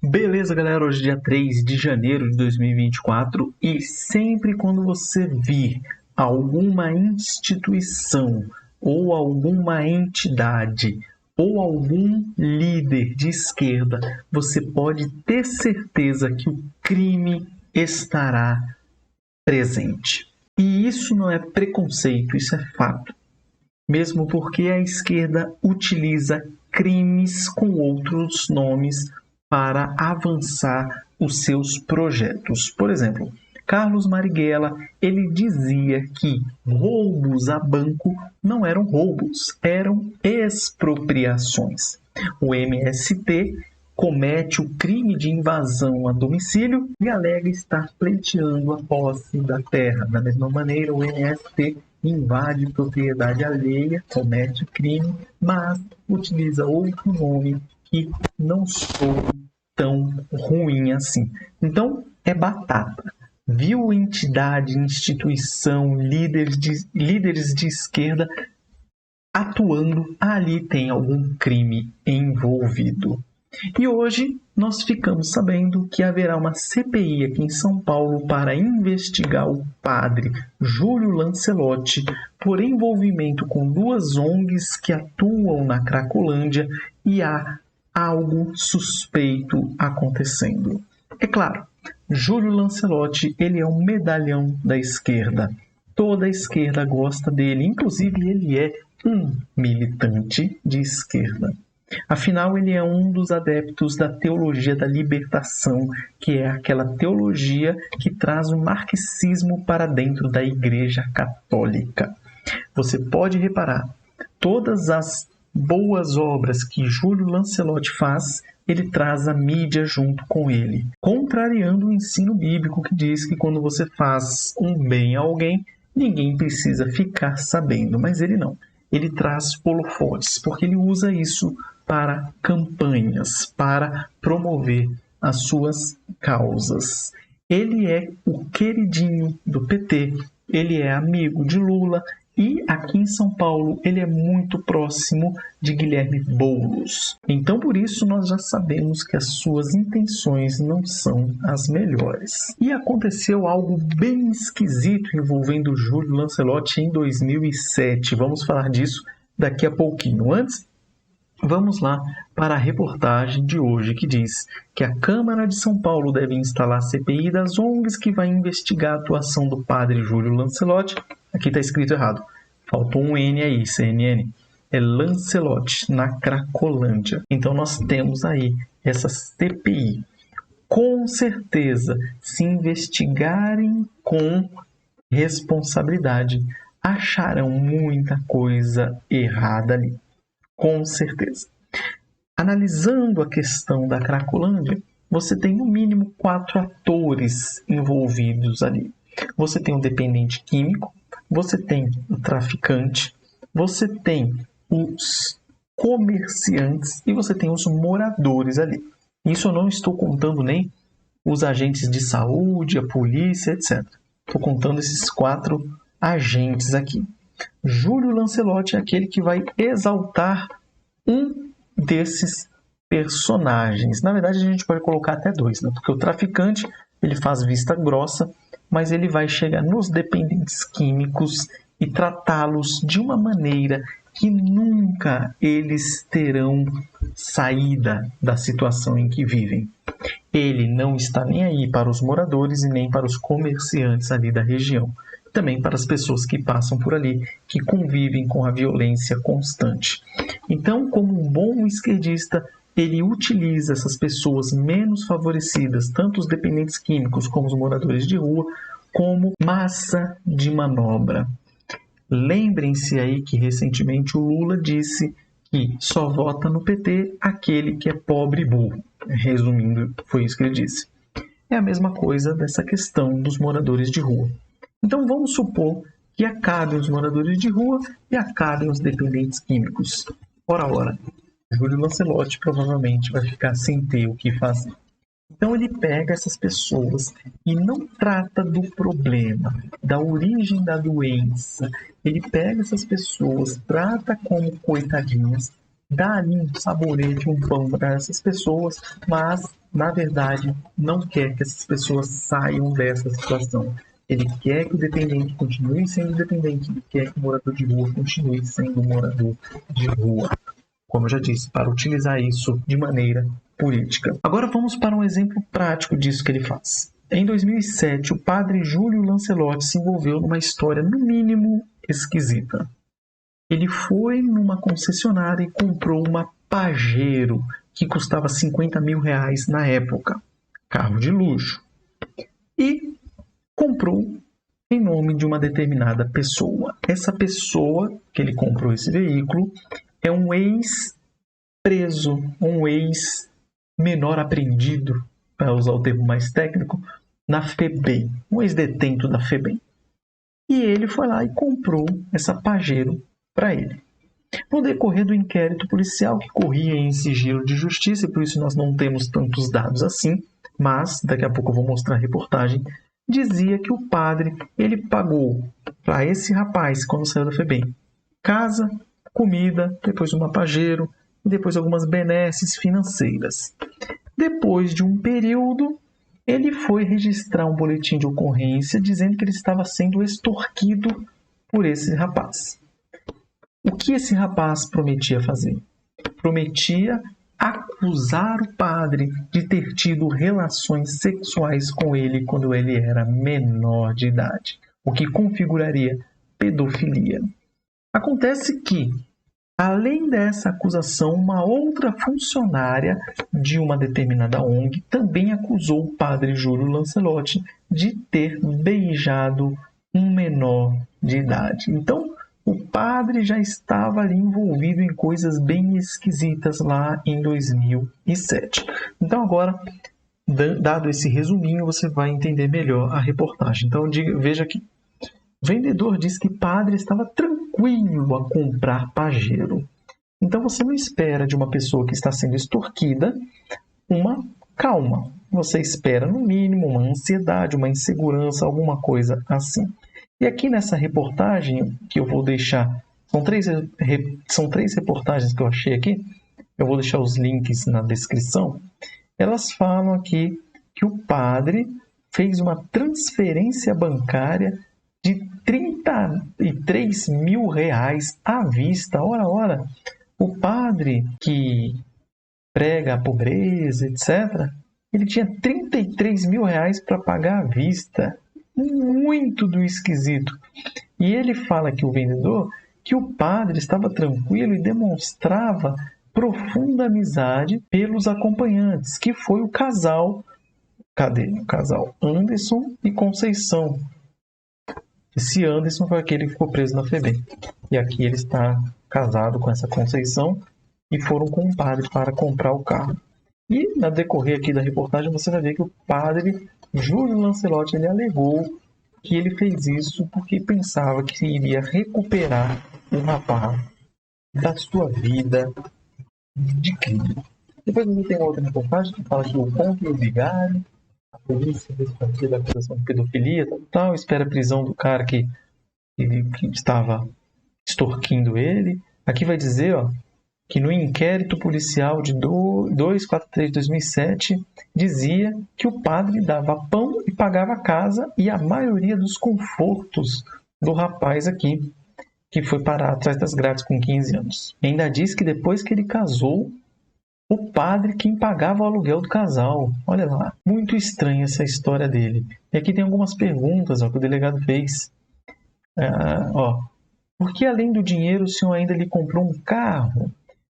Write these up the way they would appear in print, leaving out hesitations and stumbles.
Beleza, galera? Hoje é dia 3 de janeiro de 2024 e sempre quando você vir alguma instituição ou alguma entidade ou algum líder de esquerda, você pode ter certeza que o crime estará presente. E isso não é preconceito, isso é fato. Mesmo porque a esquerda utiliza crimes com outros nomes para avançar os seus projetos. Por exemplo, Carlos Marighella, ele dizia que roubos a banco não eram roubos, eram expropriações. O MST comete o crime de invasão a domicílio e alega estar pleiteando a posse da terra. Da mesma maneira, o MST invade propriedade alheia, comete crime, mas utiliza outro nome que não soa tão ruim assim. Então, é batata. Viu entidade, instituição, líderes de esquerda atuando, ali tem algum crime envolvido. E hoje nós ficamos sabendo que haverá uma CPI aqui em São Paulo para investigar o padre Júlio Lancelotti por envolvimento com duas ONGs que atuam na Cracolândia e há algo suspeito acontecendo. É claro, Júlio Lancelotti, ele é um medalhão da esquerda. Toda a esquerda gosta dele, inclusive ele é um militante de esquerda. Afinal, ele é um dos adeptos da teologia da libertação, que é aquela teologia que traz o marxismo para dentro da Igreja Católica. Você pode reparar, todas as boas obras que Júlio Lancelotti faz, ele traz a mídia junto com ele, contrariando o ensino bíblico que diz que quando você faz um bem a alguém, ninguém precisa ficar sabendo, mas ele não. Ele traz holofotes, porque ele usa isso para campanhas, para promover as suas causas. Ele é o queridinho do PT, ele é amigo de Lula e aqui em São Paulo ele é muito próximo de Guilherme Boulos. Então por isso nós já sabemos que as suas intenções não são as melhores. E aconteceu algo bem esquisito envolvendo Júlio Lancelotti em 2007. Vamos falar disso daqui a pouquinho. Antes, vamos lá para a reportagem de hoje que diz que a Câmara de São Paulo deve instalar a CPI das ONGs que vai investigar a atuação do padre Júlio Lancelotti. Aqui está escrito errado. Faltou um N aí, CNN. É Lancelotti, na Cracolândia. Então nós temos aí essa CPI. Com certeza, se investigarem com responsabilidade, acharão muita coisa errada ali. Com certeza. Analisando a questão da Cracolândia, você tem no mínimo 4 atores envolvidos ali. Você tem o dependente químico, você tem o traficante, você tem os comerciantes e você tem os moradores ali. Isso eu não estou contando nem os agentes de saúde, a polícia, etc. Estou contando esses 4 agentes aqui. Júlio Lancelotti é aquele que vai exaltar um desses personagens. Na verdade, a gente pode colocar até 2, né? Porque o traficante ele faz vista grossa, mas ele vai chegar nos dependentes químicos e tratá-los de uma maneira que nunca eles terão saída da situação em que vivem. Ele não está nem aí para os moradores e nem para os comerciantes ali da região. Também para as pessoas que passam por ali, que convivem com a violência constante. Então, como um bom esquerdista, ele utiliza essas pessoas menos favorecidas, tanto os dependentes químicos como os moradores de rua, como massa de manobra. Lembrem-se aí que recentemente o Lula disse que só vota no PT aquele que é pobre e burro. Resumindo, foi isso que ele disse. É a mesma coisa dessa questão dos moradores de rua. Então vamos supor que acabem os moradores de rua e acabem os dependentes químicos. Ora, Júlio Lancelotti provavelmente vai ficar sem ter o que fazer. Então ele pega essas pessoas e não trata do problema, da origem da doença. Ele pega essas pessoas, trata como coitadinhas dá ali um saborete, um pão para essas pessoas, mas, na verdade, não quer que essas pessoas saiam dessa situação. Ele quer que o dependente continue sendo dependente, ele quer que o morador de rua continue sendo morador de rua. Como eu já disse, para utilizar isso de maneira política. Agora vamos para um exemplo prático disso que ele faz. Em 2007, o padre Júlio Lancelotti se envolveu numa história, no mínimo, esquisita. Ele foi numa concessionária e comprou uma Pajero, que custava R$50 mil na época. Carro de luxo. E comprou em nome de uma determinada pessoa. Essa pessoa que ele comprou esse veículo é um ex-preso, um ex-menor apreendido, para usar o termo mais técnico, na FEBEM, um ex-detento da FEBEM. E ele foi lá e comprou essa Pajero para ele. No decorrer do inquérito policial, que corria em sigilo de justiça, e por isso nós não temos tantos dados assim, mas daqui a pouco eu vou mostrar a reportagem, dizia que o padre ele pagou para esse rapaz, quando saiu da FEBEM, casa, comida, depois uma Pajero e depois algumas benesses financeiras. Depois de um período, ele foi registrar um boletim de ocorrência dizendo que ele estava sendo extorquido por esse rapaz. O que esse rapaz prometia fazer? Prometia acusar o padre de ter tido relações sexuais com ele quando ele era menor de idade, o que configuraria pedofilia. Acontece que, além dessa acusação, uma outra funcionária de uma determinada ONG também acusou o padre Júlio Lancelotti de ter beijado um menor de idade. Então, o padre já estava ali envolvido em coisas bem esquisitas lá em 2007. Então agora, dado esse resuminho, você vai entender melhor a reportagem. Então veja que o vendedor diz que padre estava tranquilo a comprar Pajero. Então você não espera de uma pessoa que está sendo extorquida uma calma. Você espera, no mínimo, uma ansiedade, uma insegurança, alguma coisa assim. E aqui nessa reportagem que eu vou deixar, são três reportagens que eu achei aqui, eu vou deixar os links na descrição. Elas falam aqui que o padre fez uma transferência bancária de R$33 mil à vista. Ora, o padre que prega a pobreza, etc., ele tinha R$33 mil para pagar à vista. Muito do esquisito. E ele fala que o vendedor, que o padre estava tranquilo e demonstrava profunda amizade pelos acompanhantes, que foi o casal, o casal Anderson e Conceição. Esse Anderson foi aquele que ficou preso na FEBEM. E aqui ele está casado com essa Conceição e foram com o padre para comprar o carro. E na decorrer aqui da reportagem você vai ver que o padre Júlio Lancelotti ele alegou que ele fez isso porque pensava que iria recuperar o rapaz da sua vida de crime. Depois você tem outra reportagem que fala que o ponto e o vigário, a polícia respondia da acusação de pedofilia, tal, espera a prisão do cara que estava extorquindo ele. Aqui vai dizer, que no inquérito policial de 243 de 2007 dizia que o padre dava pão e pagava a casa e a maioria dos confortos do rapaz aqui, que foi parar atrás das grades com 15 anos. E ainda diz que depois que ele casou, o padre quem pagava o aluguel do casal. Olha lá, muito estranha essa história dele. E aqui tem algumas perguntas que o delegado fez. Por que além do dinheiro o senhor ainda lhe comprou um carro?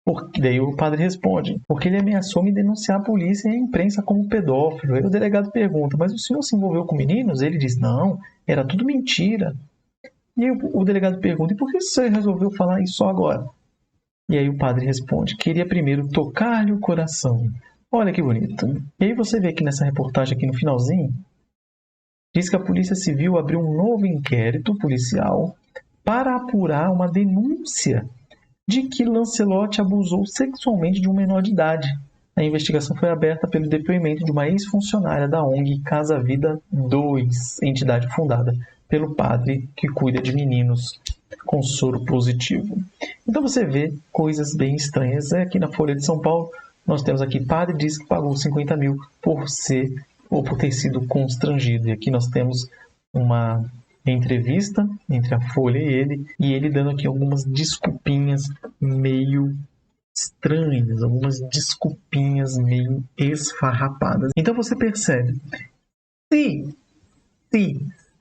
Porque daí o padre responde, porque ele ameaçou me denunciar a polícia e a imprensa como pedófilo. Aí o delegado pergunta, mas o senhor se envolveu com meninos? Ele diz, não, era tudo mentira. E aí o delegado pergunta, e por que você resolveu falar isso só agora? E aí o padre responde, queria primeiro tocar-lhe o coração. Olha que bonito. E aí você vê aqui nessa reportagem, aqui no finalzinho, diz que a Polícia Civil abriu um novo inquérito policial para apurar uma denúncia de que Lancelotti abusou sexualmente de um menor de idade. A investigação foi aberta pelo depoimento de uma ex-funcionária da ONG Casa Vida 2, entidade fundada pelo padre que cuida de meninos com soro positivo. Então você vê coisas bem estranhas. Aqui na Folha de São Paulo, nós temos aqui: padre diz que pagou 50 mil por ser ou por ter sido constrangido. E aqui nós temos uma entrevista entre a Folha e ele dando aqui algumas desculpinhas meio estranhas, algumas desculpinhas meio esfarrapadas. Então você percebe, se,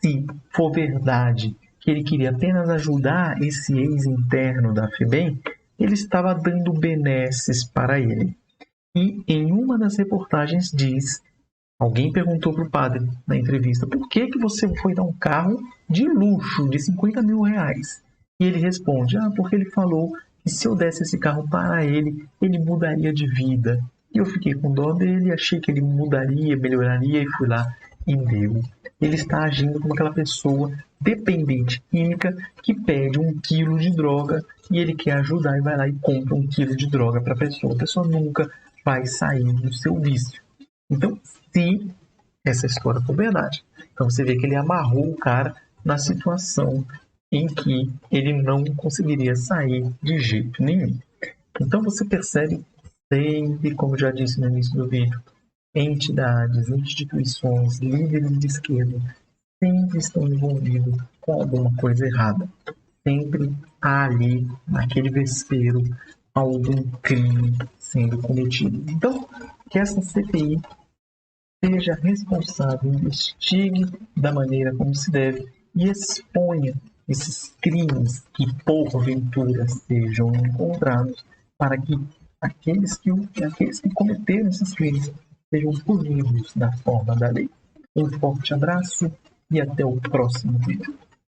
se for verdade que ele queria apenas ajudar esse ex-interno da FEBEM, ele estava dando benesses para ele. E em uma das reportagens diz, alguém perguntou para o padre na entrevista: por que você foi dar um carro de luxo de 50 mil reais? E ele responde: porque ele falou que se eu desse esse carro para ele, ele mudaria de vida. E eu fiquei com dó dele, achei que ele mudaria, melhoraria, e fui lá e deu. Ele está agindo como aquela pessoa dependente química que pede 1 quilo de droga e ele quer ajudar e vai lá e compra 1 quilo de droga para a pessoa. A pessoa nunca vai sair do seu vício. Então, se essa história for verdade, então você vê que ele amarrou o cara na situação em que ele não conseguiria sair de jeito nenhum. Então você percebe sempre, como já disse no início do vídeo, entidades, instituições, líderes de esquerda sempre estão envolvidos com alguma coisa errada. Sempre há ali, naquele vespeiro, algum crime sendo cometido. Então, que essa CPI seja responsável, investigue da maneira como se deve e exponha esses crimes que porventura sejam encontrados, para que aqueles que cometeram esses crimes sejam punidos da forma da lei. Um forte abraço e até o próximo vídeo.